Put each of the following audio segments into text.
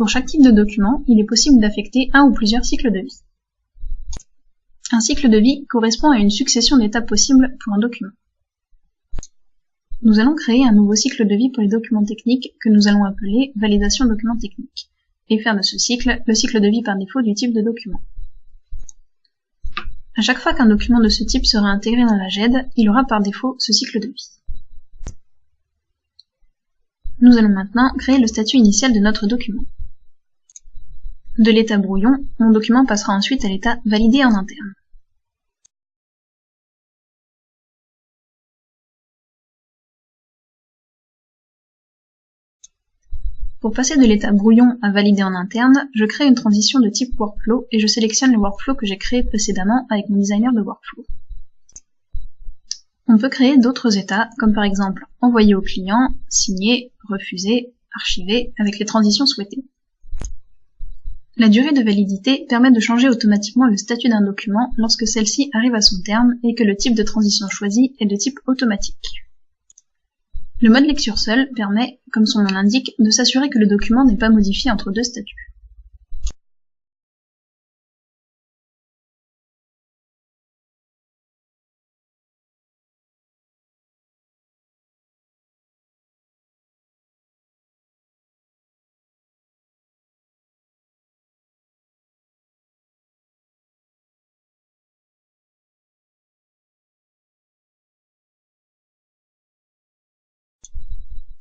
Pour chaque type de document, il est possible d'affecter un ou plusieurs cycles de vie. Un cycle de vie correspond à une succession d'étapes possibles pour un document. Nous allons créer un nouveau cycle de vie pour les documents techniques que nous allons appeler validation document technique, et faire de ce cycle le cycle de vie par défaut du type de document. À chaque fois qu'un document de ce type sera intégré dans la GED, il aura par défaut ce cycle de vie. Nous allons maintenant créer le statut initial de notre document. De l'état brouillon, mon document passera ensuite à l'état validé en interne. Pour passer de l'état brouillon à validé en interne, je crée une transition de type workflow et je sélectionne le workflow que j'ai créé précédemment avec mon designer de workflow. On peut créer d'autres états, comme par exemple envoyer au client, signer, refuser, archiver, avec les transitions souhaitées. La durée de validité permet de changer automatiquement le statut d'un document lorsque celle-ci arrive à son terme et que le type de transition choisi est de type automatique. Le mode lecture seul permet, comme son nom l'indique, de s'assurer que le document n'est pas modifié entre deux statuts.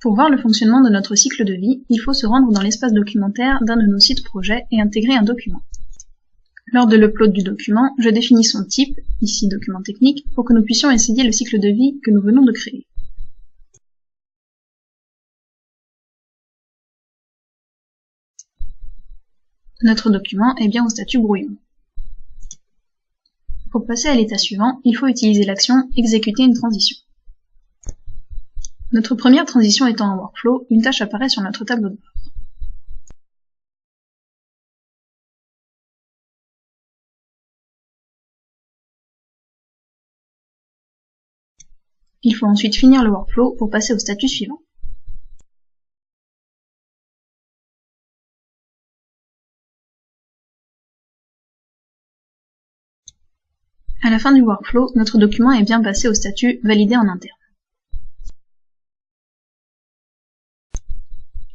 Pour voir le fonctionnement de notre cycle de vie, il faut se rendre dans l'espace documentaire d'un de nos sites projets et intégrer un document. Lors de l'upload du document, je définis son type, ici document technique, pour que nous puissions essayer le cycle de vie que nous venons de créer. Notre document est bien au statut brouillon. Pour passer à l'état suivant, il faut utiliser l'action « Exécuter une transition ». Notre première transition étant un workflow, une tâche apparaît sur notre tableau de bord. Il faut ensuite finir le workflow pour passer au statut suivant. À la fin du workflow, notre document est bien passé au statut « Validé en interne ».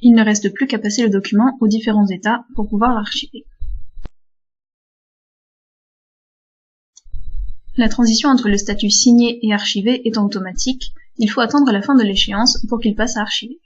Il ne reste plus qu'à passer le document aux différents états pour pouvoir l'archiver. La transition entre le statut signé et archivé étant automatique, il faut attendre la fin de l'échéance pour qu'il passe à archiver.